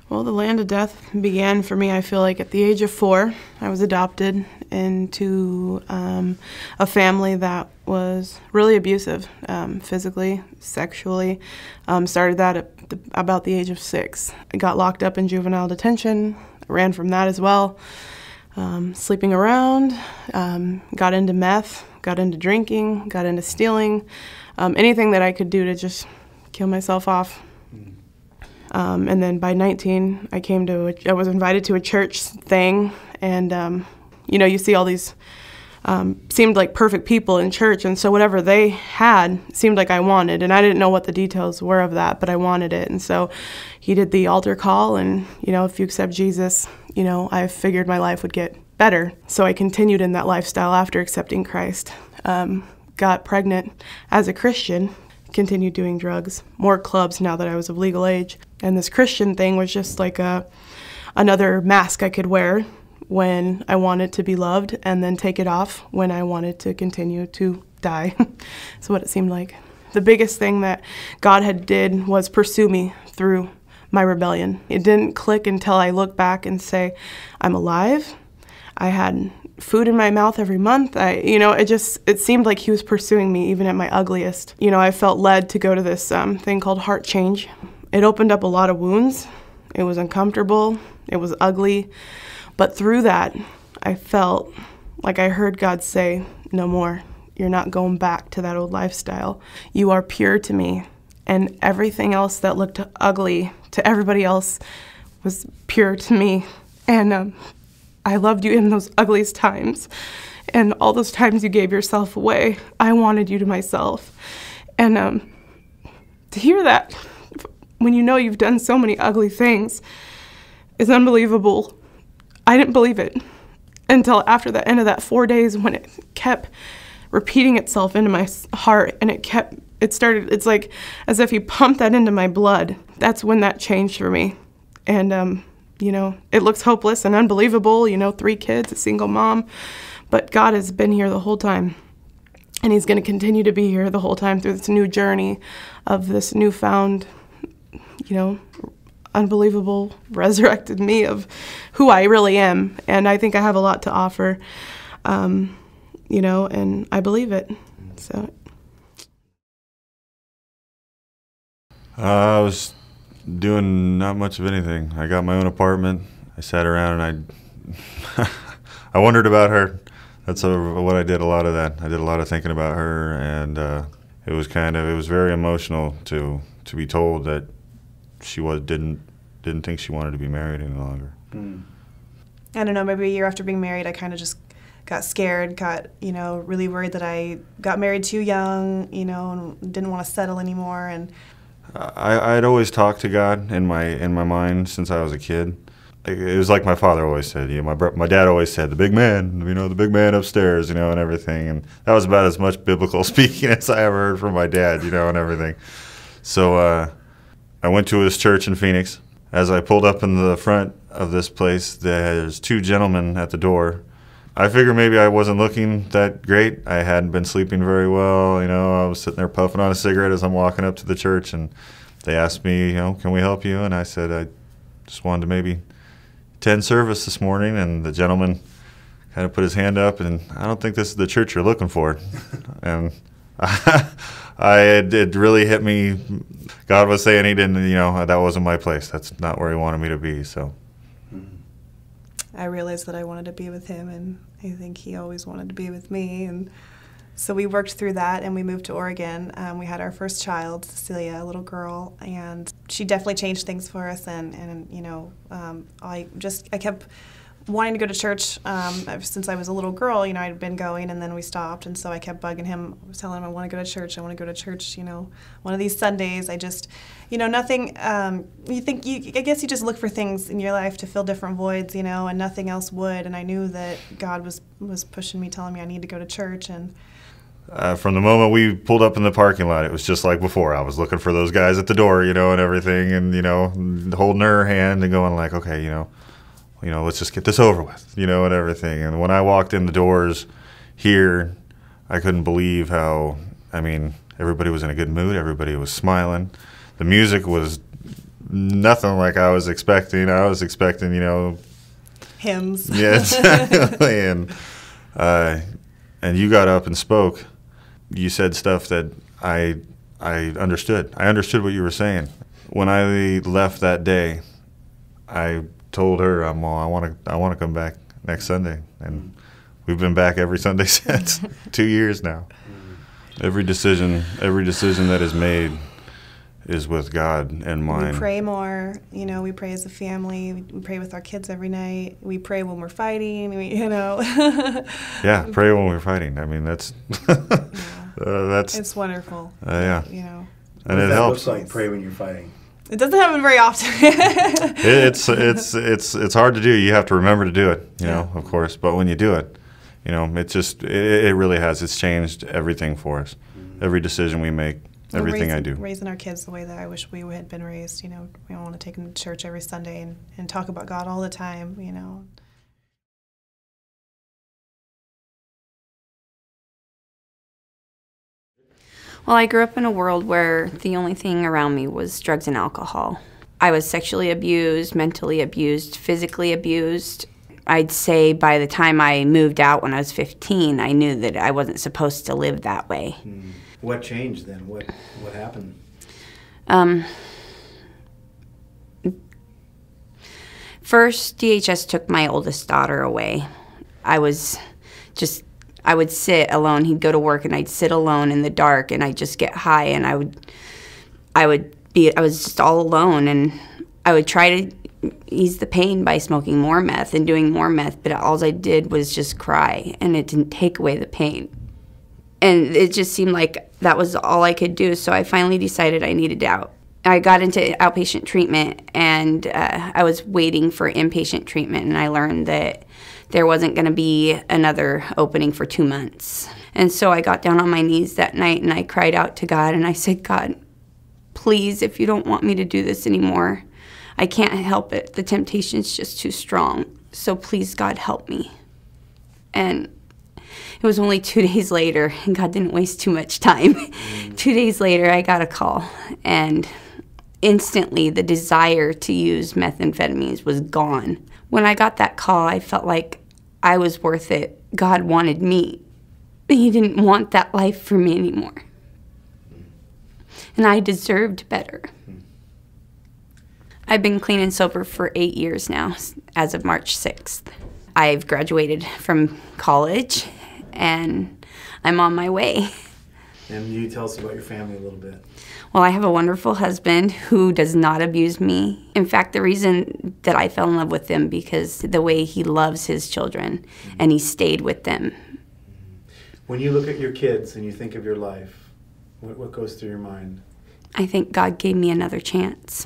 Well, the land of death began for me, I feel like, at the age of 4. I was adopted into a family that was really abusive, physically, sexually. Started that at about the age of 6. I got locked up in juvenile detention, ran from that as well. Sleeping around, got into meth, got into drinking, got into stealing, anything that I could do to just kill myself off. And then by 19, I was invited to a church thing, and you see all these seemed like perfect people in church, and so whatever they had seemed like I wanted, and I didn't know what the details were of that, but I wanted it. And so he did the altar call, and if you accept Jesus, I figured my life would get better. So I continued in that lifestyle after accepting Christ. Got pregnant as a Christian, continued doing drugs, more clubs now that I was of legal age. And this Christian thing was just like another mask I could wear when I wanted to be loved, and then take it off when I wanted to continue to die. That's what it seemed like. The biggest thing that God had did was pursue me through my rebellion. It didn't click until I look back and say, I'm alive. I had food in my mouth every month. It seemed like he was pursuing me even at my ugliest. I felt led to go to this thing called Heart Change. It opened up a lot of wounds. It was uncomfortable. It was ugly. But through that, I felt like I heard God say, no more. You're not going back to that old lifestyle. You are pure to me. And everything else that looked ugly to everybody else was pure to me. And I loved you in those ugliest times. And all those times you gave yourself away, I wanted you to myself. And to hear that, when you've done so many ugly things, is unbelievable. I didn't believe it until after the end of that 4 days, when it kept repeating itself into my heart, and it's like as if he pumped that into my blood. That's when that changed for me. And it looks hopeless and unbelievable, 3 kids, a single mom, but God has been here the whole time, and he's going to continue to be here the whole time through this new journey of this newfound, unbelievable resurrected me of who I really am. And I think I have a lot to offer, and I believe it. So I was doing not much of anything. I got my own apartment. I sat around and I wondered about her. That's what I did, a lot of that. I did a lot of thinking about her, and it was very emotional to be told that she didn't think she wanted to be married any longer. I don't know, maybe a year after being married, I kind of just got scared, got really worried that I got married too young, and didn't want to settle anymore. And I'd always talked to God in my mind since I was a kid. It was like my father always said. My dad always said, the big man, the big man upstairs, and everything. And that was about as much biblical speaking as I ever heard from my dad, and everything. So I went to this church in Phoenix. As I pulled up in the front of this place, there's 2 gentlemen at the door. I figured maybe I wasn't looking that great. I hadn't been sleeping very well. I was sitting there puffing on a cigarette as I'm walking up to the church, and they asked me, can we help you? And I said, I just wanted to maybe attend service this morning. And the gentleman kind of put his hand up, and I don't think this is the church you're looking for. And it really hit me. God was saying he didn't, that wasn't my place. That's not where he wanted me to be. So I realized that I wanted to be with him, and I think he always wanted to be with me. And so we worked through that, and we moved to Oregon. We had our first child, Cecilia, a little girl, and she definitely changed things for us. And I kept wanting to go to church since I was a little girl. I'd been going, and then we stopped, and so I kept bugging him. I was telling him, I want to go to church. I want to go to church. One of these Sundays. I just, nothing. I guess you just look for things in your life to fill different voids, and nothing else would. And I knew that God was pushing me, telling me I need to go to church. And from the moment we pulled up in the parking lot, it was just like before. I was looking for those guys at the door, and everything, and holding her hand and going like, okay, let's just get this over with, and everything. And when I walked in the doors here, I couldn't believe how, everybody was in a good mood. Everybody was smiling. The music was nothing like I was expecting. I was expecting, Hymns. yeah, exactly. And you got up and spoke. You said stuff that I understood. I understood what you were saying. When I left that day, I told her, well, I want to come back next Sunday, and we've been back every Sunday since. 2 years now. Every decision that is made is with God in mind. We pray more. We pray as a family. We pray with our kids every night. We pray when we're fighting. Yeah, pray when we're fighting. I mean, that's that's. It's wonderful. Yeah. And it helps. Looks like pray when you're fighting. It doesn't happen very often. It's hard to do. You have to remember to do it, of course. But when you do it, it really has. It's changed everything for us. Every decision we make, everything I do. Raising our kids the way that I wish we had been raised. We want to take them to church every Sunday and talk about God all the time. Well, I grew up in a world where the only thing around me was drugs and alcohol. I was sexually abused, mentally abused, physically abused. I'd say by the time I moved out when I was 15, I knew that I wasn't supposed to live that way. What changed then? What happened? First, DHS took my oldest daughter away. I would sit alone. He'd go to work and I'd sit alone in the dark and I'd just get high and I was just all alone, and I would try to ease the pain by smoking more meth and doing more meth, but all I did was just cry, and it didn't take away the pain. And it just seemed like that was all I could do, so I finally decided I needed out. I got into outpatient treatment, and I was waiting for inpatient treatment, and I learned that there wasn't going to be another opening for 2 months. And so I got down on my knees that night, and I cried out to God, and I said, God, please, if you don't want me to do this anymore, I can't help it. The temptation's just too strong. So please, God, help me. And it was only 2 days later, and God didn't waste too much time. 2 days later, I got a call, and instantly the desire to use methamphetamines was gone. When I got that call, I felt like I was worth it. God wanted me. He didn't want that life for me anymore. And I deserved better. I've been clean and sober for 8 years now, as of March 6th. I've graduated from college, and I'm on my way. And you tell us about your family a little bit. Well, I have a wonderful husband who does not abuse me. In fact, the reason that I fell in love with him because the way he loves his children, and he stayed with them. When you look at your kids and you think of your life, what goes through your mind? I think God gave me another chance.